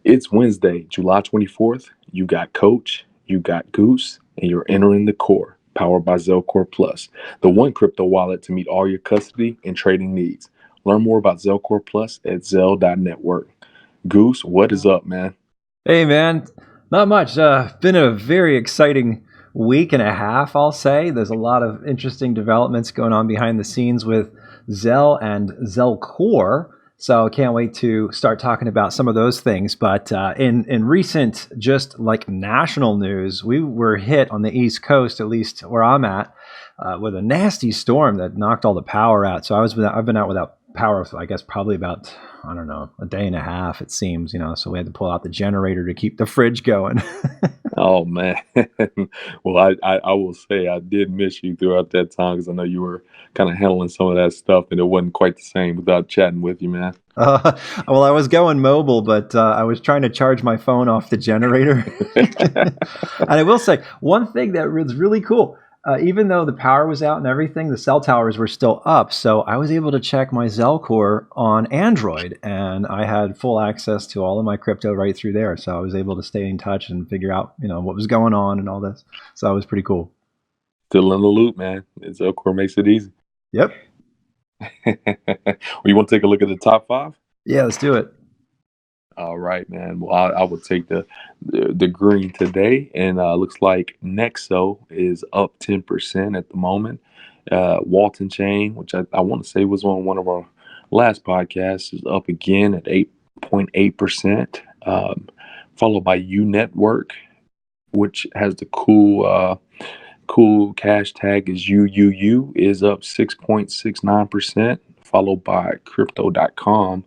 It's Wednesday, July 24th. You got Coach, you got Goose, and you're entering the core, powered by ZelCore Plus, the one crypto wallet to meet all your custody and trading needs. Learn more about ZelCore Plus at Zel.network. Goose, what is up, man? Hey man, not much. Been a very exciting week and a half, I'll say. There's a lot of interesting developments going on behind the scenes with Zel and ZelCore. So can't wait to start talking about some of those things. But in recent, just like national news, we were hit on the East Coast, at least where I'm at, with a nasty storm that knocked all the power out. So I've been out without power for, I guess, probably about, I don't know, a day and a half, it seems, so we had to pull out the generator to keep the fridge going. Oh, man. Well, I will say I did miss you throughout that time because I know you were kind of handling some of that stuff, and it wasn't quite the same without chatting with you, man. Well, I was going mobile, but I was trying to charge my phone off the generator. And I will say, one thing that was really cool, even though the power was out and everything, the cell towers were still up. So I was able to check my ZelCore on Android, and I had full access to all of my crypto right through there. So I was able to stay in touch and figure out, what was going on and all this. So that was pretty cool. Still in the loop, man. ZelCore makes it easy. Yep. Well, you want to take a look at the top 5? Yeah, let's do it. All right, man. Well, I will take the green today, and looks like Nexo is up 10% at the moment. Walton Chain, which I want to say was on one of our last podcasts, is up again at 8.8%. Followed by U Network, which has the cool cash tag is UUU, is up 6.69%. Followed by Crypto.com,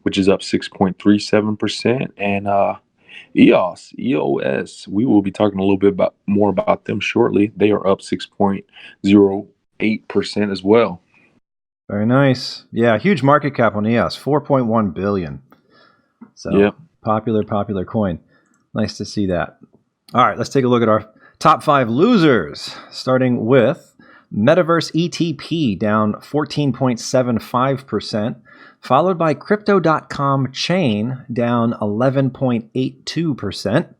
which is up 6.37%, and EOS. We will be talking a little bit more about them shortly. They are up 6.08% as well. Very nice. Yeah, huge market cap on EOS, 4.1 billion. So yep. Popular coin. Nice to see that. All right, let's take a look at our top 5 losers, starting with Metaverse ETP, down 14.75%, followed by Crypto.com Chain, down 11.82%,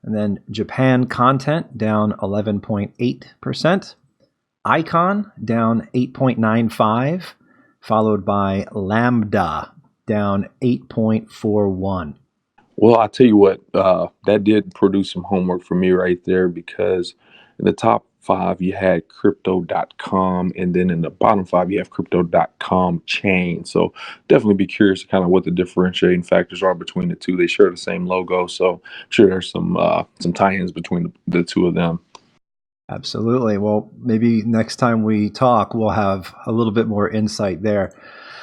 and then Japan Content, down 11.8%, Icon, down 8.95%, followed by Lambda, down 8.41%. Well, I tell you what, that did produce some homework for me right there, because in the top 5 you had Crypto.com, and then in the bottom 5 you have Crypto.com Chain. So definitely be curious to kind of what the differentiating factors are between the two. They share the same logo, so I'm sure there's some tie-ins between the two of them. Absolutely. Well, maybe next time we talk, we'll have a little bit more insight there.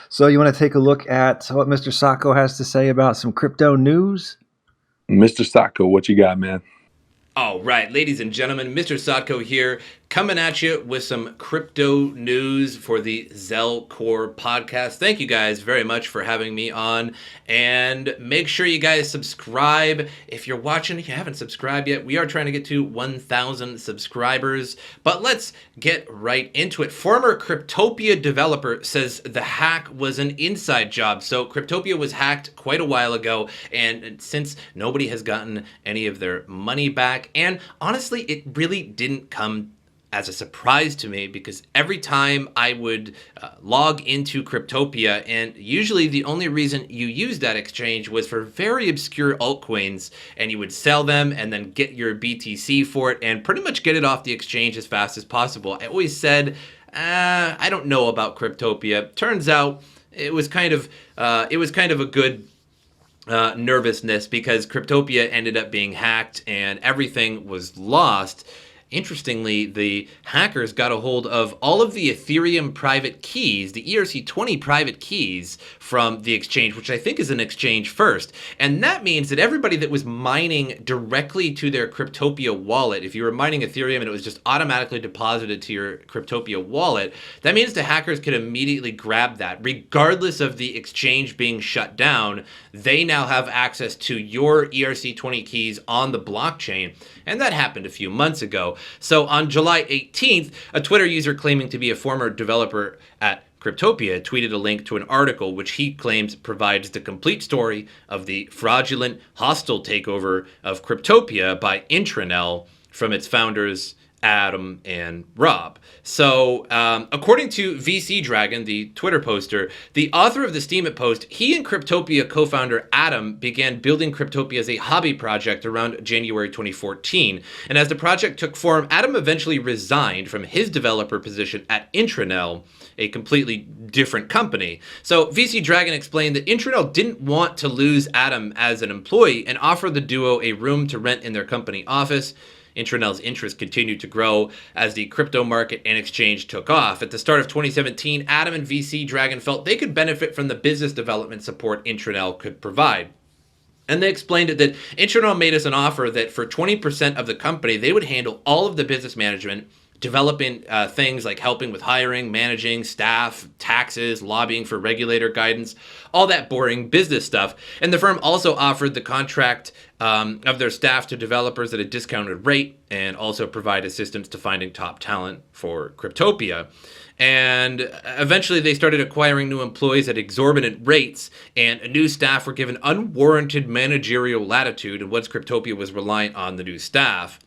So you want to take a look at what Mr. Sotko has to say about some crypto news? Mr. Sotko, what you got, man? All right, ladies and gentlemen, Mr. Sotko here, coming at you with some crypto news for the ZelCore podcast. Thank you guys very much for having me on, and make sure you guys subscribe. If you're watching, if you haven't subscribed yet, we are trying to get to 1,000 subscribers, but let's get right into it. Former Cryptopia developer says the hack was an inside job. So Cryptopia was hacked quite a while ago, and since nobody has gotten any of their money back, and honestly, it really didn't come as a surprise to me, because every time I would log into Cryptopia, and usually the only reason you use that exchange was for very obscure altcoins, and you would sell them and then get your BTC for it and pretty much get it off the exchange as fast as possible. I always said, I don't know about Cryptopia. Turns out it was kind of a good nervousness, because Cryptopia ended up being hacked and everything was lost. Interestingly, the hackers got a hold of all of the Ethereum private keys, the ERC20 private keys from the exchange, which I think is an exchange first. And that means that everybody that was mining directly to their Cryptopia wallet, if you were mining Ethereum and it was just automatically deposited to your Cryptopia wallet, that means the hackers could immediately grab that. Regardless of the exchange being shut down, they now have access to your ERC20 keys on the blockchain. And that happened a few months ago. So on July 18th, a Twitter user claiming to be a former developer at Cryptopia tweeted a link to an article which he claims provides the complete story of the fraudulent, hostile takeover of Cryptopia by Intranel from its founders, Adam and Rob. So, according to VC Dragon, the Twitter poster, the author of the Steemit post, he and Cryptopia co-founder Adam began building Cryptopia as a hobby project around January 2014. And as the project took form, Adam eventually resigned from his developer position at Intranel, a completely different company. So VC Dragon explained that Intranel didn't want to lose Adam as an employee and offered the duo a room to rent in their company office. Intranel's interest continued to grow as the crypto market and exchange took off. At the start of 2017, Adam and VC Dragon felt they could benefit from the business development support Intranel could provide. And they explained it that Intranel made us an offer that for 20% of the company, they would handle all of the business management, developing things like helping with hiring, managing staff, taxes, lobbying for regulator guidance, all that boring business stuff. And the firm also offered the contract of their staff to developers at a discounted rate and also provide assistance to finding top talent for Cryptopia. And eventually they started acquiring new employees at exorbitant rates, and new staff were given unwarranted managerial latitude, and once Cryptopia was reliant on the new staff,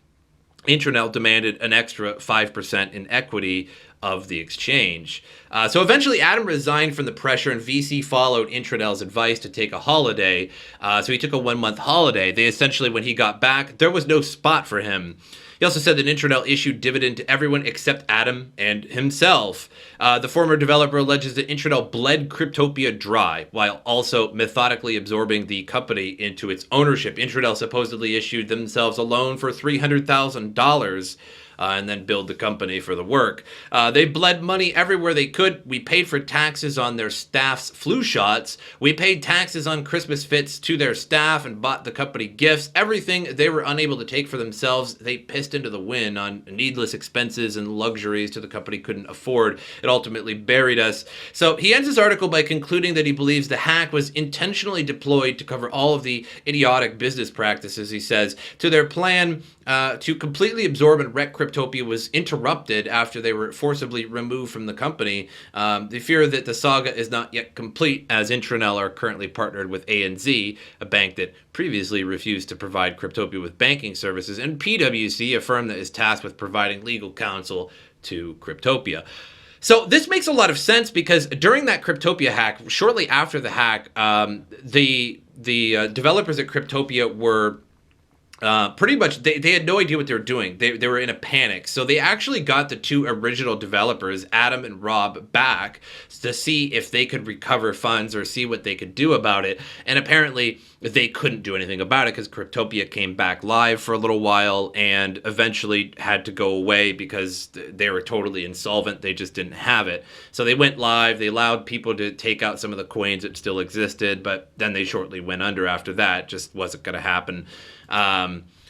Intranel demanded an extra 5% in equity of the exchange. So eventually Adam resigned from the pressure, and VC followed Intranel's advice to take a holiday. So he took a 1-month holiday. They essentially, when he got back, there was no spot for him. He also said that Intranel issued dividend to everyone except Adam and himself. The former developer alleges that Intranel bled Cryptopia dry while also methodically absorbing the company into its ownership. Intranel supposedly issued themselves a loan for $300,000 and then billed the company for the work. They bled money everywhere they could. We paid for taxes on their staff's flu shots. We paid taxes on Christmas fits to their staff and bought the company gifts. Everything they were unable to take for themselves, they pissed into the wind on needless expenses and luxuries to the company couldn't afford. It ultimately buried us. So he ends his article by concluding that he believes the hack was intentionally deployed to cover all of the idiotic business practices, he says, to their plan to completely absorb and wreck Cryptopia was interrupted after they were forcibly removed from the company. They fear that the saga is not yet complete, as Intranel are currently partnered with ANZ, a bank that previously refused to provide Cryptopia with banking services, and PwC, a firm that is tasked with providing legal counsel to Cryptopia. So this makes a lot of sense because during that Cryptopia hack, shortly after the hack, the developers at Cryptopia were pretty much, they had no idea what they were doing. They were in a panic. So they actually got the two original developers, Adam and Rob, back to see if they could recover funds or see what they could do about it. And apparently they couldn't do anything about it because Cryptopia came back live for a little while and eventually had to go away because they were totally insolvent. They just didn't have it. So they went live. They allowed people to take out some of the coins that still existed, but then they shortly went under after that. It just wasn't going to happen.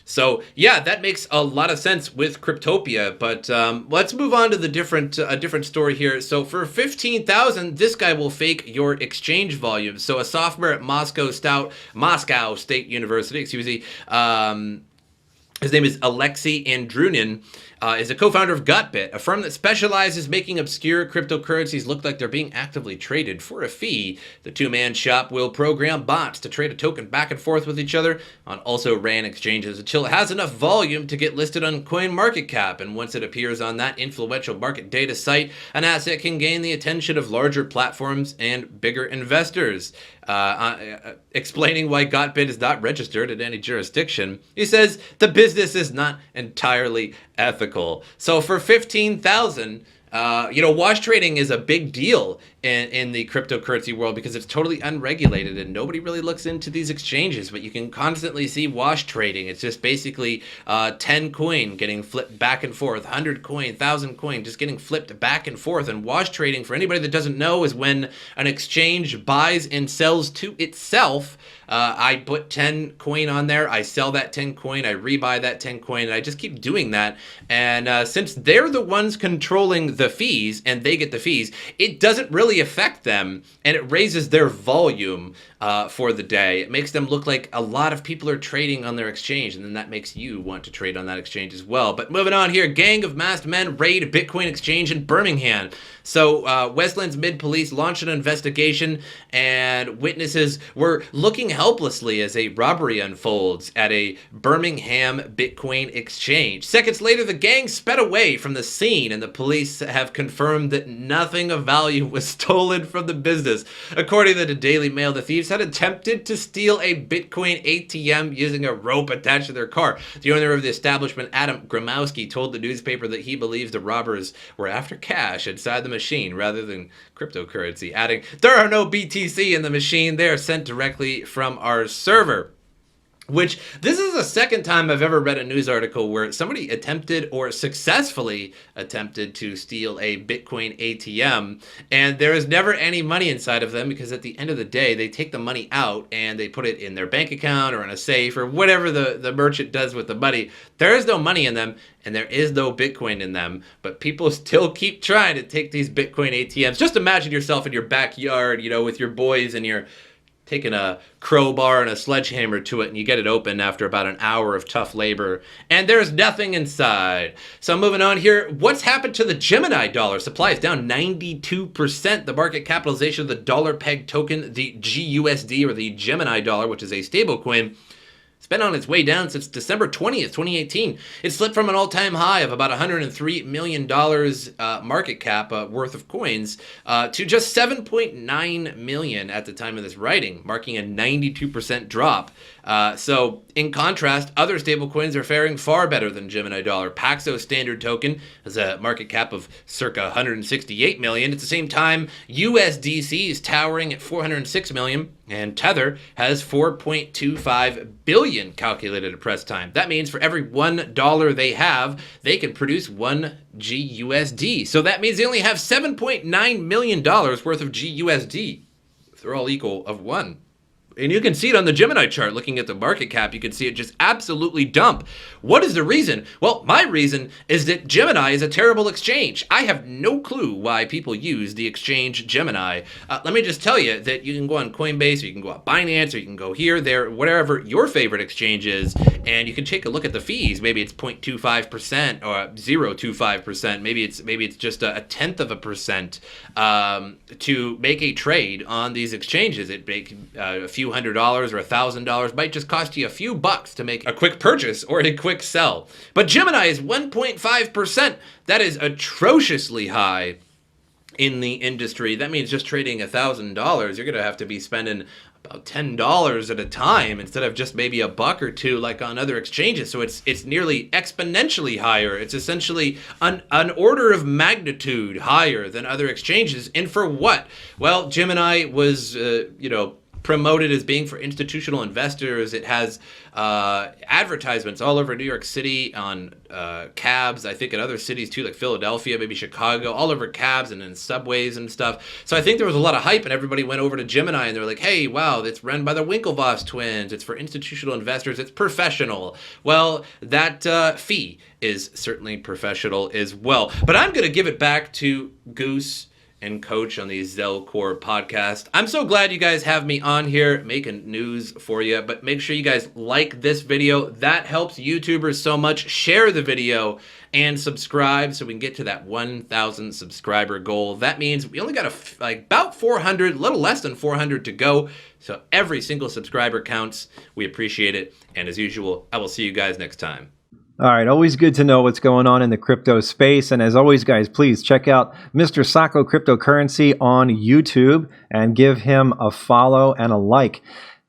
So yeah, that makes a lot of sense with Cryptopia, but let's move on to the different story here. So for 15,000, this guy will fake your exchange volume. So a sophomore at Moscow State University, his name is Alexei Andrunin, is a co-founder of Gotbit, a firm that specializes making obscure cryptocurrencies look like they're being actively traded for a fee. The two-man shop will program bots to trade a token back and forth with each other on also-ran exchanges until it has enough volume to get listed on CoinMarketCap. And once it appears on that influential market data site, an asset can gain the attention of larger platforms and bigger investors. Explaining why Gotbit is not registered in any jurisdiction, he says the business is not entirely ethical. So for 15,000, wash trading is a big deal in the cryptocurrency world because it's totally unregulated and nobody really looks into these exchanges, but you can constantly see wash trading. It's just basically 10 coin getting flipped back and forth, 100 coin, 1,000 coin just getting flipped back and forth. And wash trading, for anybody that doesn't know, is when an exchange buys and sells to itself. I put 10 coin on there, I sell that 10 coin, I rebuy that 10 coin, and I just keep doing that. And since they're the ones controlling the fees and they get the fees, it doesn't really affect them, and it raises their volume for the day. It makes them look like a lot of people are trading on their exchange, and then that makes you want to trade on that exchange as well. But moving on here, gang of masked men raid Bitcoin exchange in Birmingham. So Westland's Mid Police launched an investigation, and witnesses were looking helplessly as a robbery unfolds at a Birmingham Bitcoin exchange. Seconds later, the gang sped away from the scene, and the police have confirmed that nothing of value was stolen from the business. According to the Daily Mail, the thieves had attempted to steal a Bitcoin ATM using a rope attached to their car. The owner of the establishment, Adam Gramowski, told the newspaper that he believes the robbers were after cash inside the machine rather than cryptocurrency, adding, "There are no BTC in the machine. They are sent directly from our server." Which, this is the second time I've ever read a news article where somebody attempted or successfully attempted to steal a Bitcoin ATM, and there is never any money inside of them, because at the end of the day, they take the money out and they put it in their bank account or in a safe or whatever the merchant does with the money. There is no money in them, and there is no Bitcoin in them, but people still keep trying to take these Bitcoin ATMs. Just imagine yourself in your backyard, you know, with your boys, and you're taking a crowbar and a sledgehammer to it, and you get it open after about an hour of tough labor, and there's nothing inside. So moving on here, what's happened to the Gemini Dollar? Supply is down 92%. The market capitalization of the dollar peg token, the GUSD, or the Gemini Dollar, which is a stablecoin, it's been on its way down since December 20th, 2018. It slipped from an all-time high of about $103 million market cap worth of coins to just $7.9 million at the time of this writing, marking a 92% drop. So in contrast, other stablecoins are faring far better than Gemini Dollar. Paxos Standard Token has a market cap of circa 168 million. At the same time, USDC is towering at 406 million, and Tether has 4.25 billion calculated at press time. That means for every $1 they have, they can produce 1 GUSD. So that means they only have $7.9 million worth of GUSD, if they're all equal, of 1. And you can see it on the Gemini chart. Looking at the market cap, you can see it just absolutely dump. What is the reason? Well, my reason is that Gemini is a terrible exchange. I have no clue why people use the exchange Gemini. Let me just tell you that you can go on Coinbase, or you can go on Binance, or you can go here, there, whatever your favorite exchange is, and you can take a look at the fees. Maybe it's 0.25% or 0.25%. Maybe it's just a tenth of a percent to make a trade on these exchanges. It makes a few $100 or $1,000 might just cost you a few bucks to make a quick purchase or a quick sell. But Gemini is 1.5%. That is atrociously high in the industry. That means just trading $1,000, you're going to have to be spending about $10 at a time instead of just maybe a buck or two like on other exchanges. So it's nearly exponentially higher. It's essentially an order of magnitude higher than other exchanges. And for what? Well, Gemini was, promoted as being for institutional investors. It has advertisements all over New York City on cabs, I think in other cities too, like Philadelphia, maybe Chicago, all over cabs and in subways and stuff. So I think there was a lot of hype, and everybody went over to Gemini and they were like, hey, wow, it's run by the Winklevoss twins. It's for institutional investors. It's professional. Well, that fee is certainly professional as well. But I'm going to give it back to Goose and Coach on the ZelCore podcast. I'm so glad you guys have me on here making news for you, but make sure you guys like this video. That helps YouTubers so much. Share the video and subscribe so we can get to that 1,000 subscriber goal. That means we only got about 400, a little less than 400 to go. So every single subscriber counts. We appreciate it. And as usual, I will see you guys next time. All right, always good to know what's going on in the crypto space. And as always, guys, please check out Mr. Sotko Cryptocurrency on YouTube and give him a follow and a like.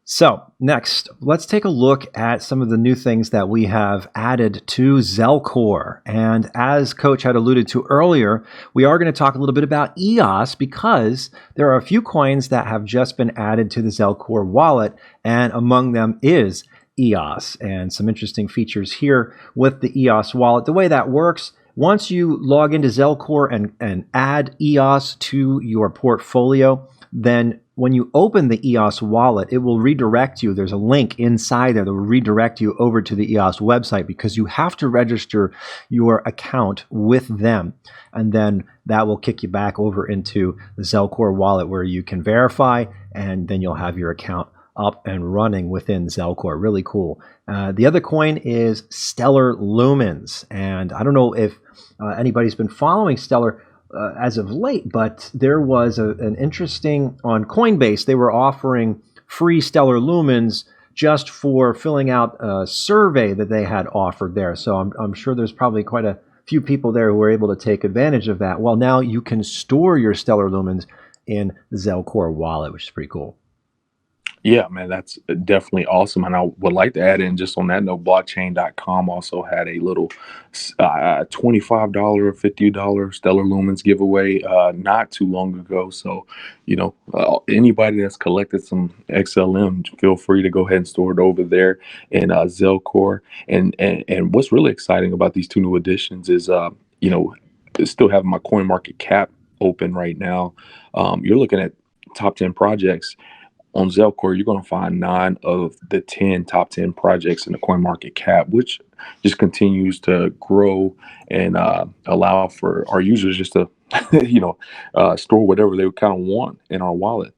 So next, let's take a look at some of the new things that we have added to ZelCore. And as Coach had alluded to earlier, we are going to talk a little bit about EOS because there are a few coins that have just been added to the ZelCore wallet, and among them is EOS, and some interesting features here with the EOS wallet. The way that works, once you log into ZelCore and add EOS to your portfolio, then when you open the EOS wallet, it will redirect you. There's a link inside there that will redirect you over to the EOS website because you have to register your account with them. And then that will kick you back over into the ZelCore wallet where you can verify, and then you'll have your account up and running within ZelCore. Really cool. The other coin is Stellar Lumens. And I don't know if anybody's been following Stellar. as of late, but there was an interesting on Coinbase. They were offering free Stellar Lumens just for filling out a survey that they had offered there. So I'm sure there's probably quite a few people there who were able to take advantage of that. Well, now you can store your Stellar Lumens in the ZelCore wallet, which is pretty cool. Yeah, man, that's definitely awesome. And I would like to add in just on that note, blockchain.com also had a little $25 or $50 Stellar Lumens giveaway not too long ago. So, anybody that's collected some XLM, feel free to go ahead and store it over there in ZelCore. And what's really exciting about these two new additions is, still having my coin market cap open right now. You're looking at top 10 projects on ZelCore. You're going to find 9 of the 10 top 10 projects in the coin market cap, which just continues to grow and allow for our users just to, store whatever they kind of want in our wallet.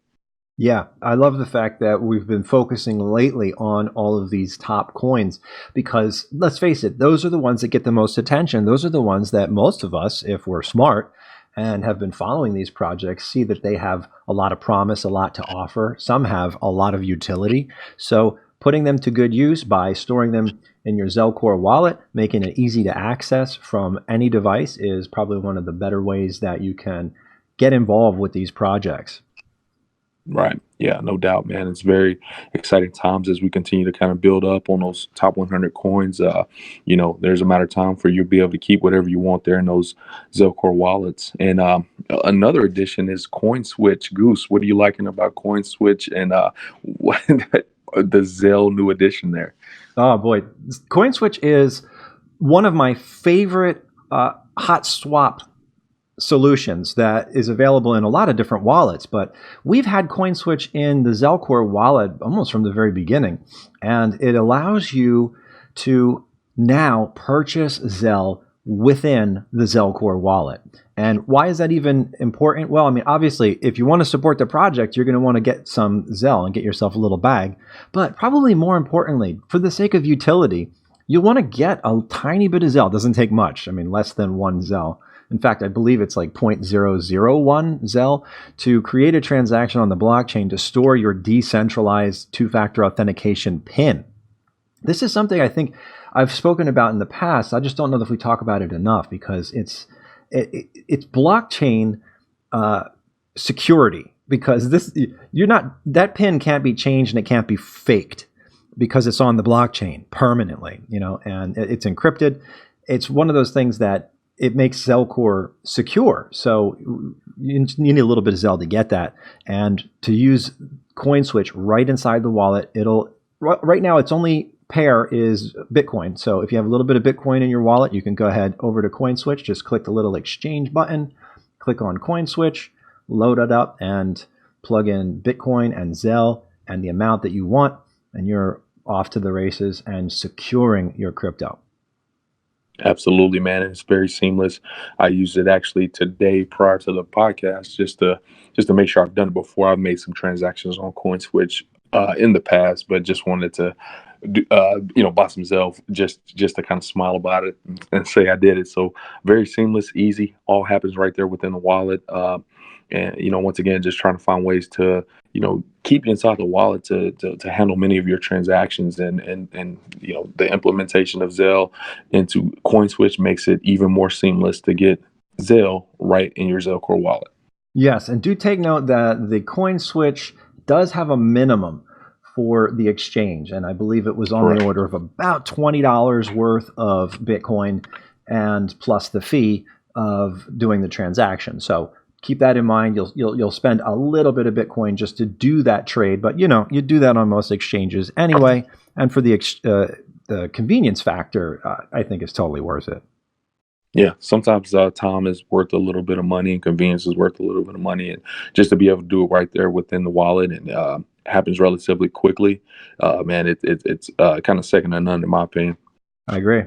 Yeah, I love the fact that we've been focusing lately on all of these top coins because let's face it, those are the ones that get the most attention. Those are the ones that most of us, if we're smart and have been following these projects, see that they have a lot of promise, a lot to offer. Some have a lot of utility. So putting them to good use by storing them in your ZelCore wallet, making it easy to access from any device is probably one of the better ways that you can get involved with these projects. Right. Yeah, no doubt, man. It's very exciting times as we continue to kind of build up on those top 100 coins. There's a matter of time for you to be able to keep whatever you want there in those ZelCore wallets. And another addition is CoinSwitch. Goose, what are you liking about CoinSwitch and the Zell new addition there? Oh boy, CoinSwitch is one of my favorite hot swap solutions that is available in a lot of different wallets, but we've had CoinSwitch in the ZelCore wallet almost from the very beginning, and it allows you to now purchase Zell within the ZelCore wallet. And why is that even important? Well, I mean, obviously, if you want to support the project, you're going to want to get some Zell and get yourself a little bag, but probably more importantly, for the sake of utility, you want to get a tiny bit of Zell. It doesn't take much. I mean, less than 1 Zell. In fact, I believe it's like 0.001 Zell to create a transaction on the blockchain to store your decentralized two-factor authentication PIN. This is something I think I've spoken about in the past. I just don't know if we talk about it enough because it's blockchain security. Because that PIN can't be changed and it can't be faked because it's on the blockchain permanently, and it's encrypted. It's one of those things that it makes ZelCore secure. So you need a little bit of Zell to get that. And to use CoinSwitch right inside the wallet, right now its only pair is Bitcoin. So if you have a little bit of Bitcoin in your wallet, you can go ahead over to CoinSwitch, just click the little exchange button, click on CoinSwitch, load it up and plug in Bitcoin and Zell and the amount that you want, and you're off to the races and securing your crypto. Absolutely, man. It's very seamless. I used it actually today prior to the podcast just to make sure I've done it before. I've made some transactions on CoinSwitch in the past, but just wanted to buy some Zell just to kind of smile about it and say I did it. So very seamless, easy, all happens right there within the wallet. And once again, just trying to find ways to keep you inside the wallet to handle many of your transactions, and the implementation of Zell into CoinSwitch makes it even more seamless to get Zell right in your ZelCore wallet. Yes, and do take note that the CoinSwitch does have a minimum for the exchange, and I believe it was on Correct. the order of about $20 worth of Bitcoin, and plus the fee of doing the transaction. So keep that in mind. You'll spend a little bit of Bitcoin just to do that trade, but you do that on most exchanges anyway. And for the convenience factor, I think it's totally worth it. Yeah, sometimes time is worth a little bit of money, and convenience is worth a little bit of money, and just to be able to do it right there within the wallet and happens relatively quickly, man, it's kind of second to none in my opinion. I agree.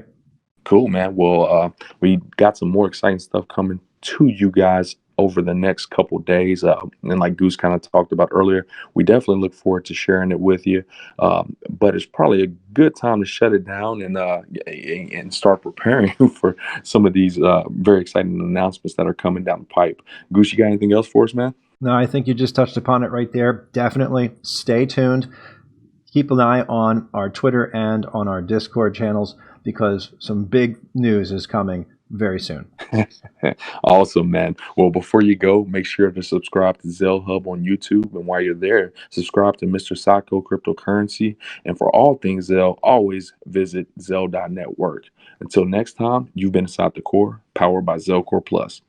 Cool, man. Well, we got some more exciting stuff coming to you guys over the next couple days. And like Goose kind of talked about earlier, we definitely look forward to sharing it with you. But it's probably a good time to shut it down and start preparing for some of these very exciting announcements that are coming down the pipe. Goose, you got anything else for us, man? No, I think you just touched upon it right there. Definitely stay tuned. Keep an eye on our Twitter and on our Discord channels because some big news is coming very soon. Awesome, man. Well, before you go, make sure to subscribe to Zell Hub on YouTube. And while you're there, subscribe to Mr. Sotko Cryptocurrency. And for all things Zell, always visit Zell.network. Until next time, you've been inside the core, powered by ZelCore Plus.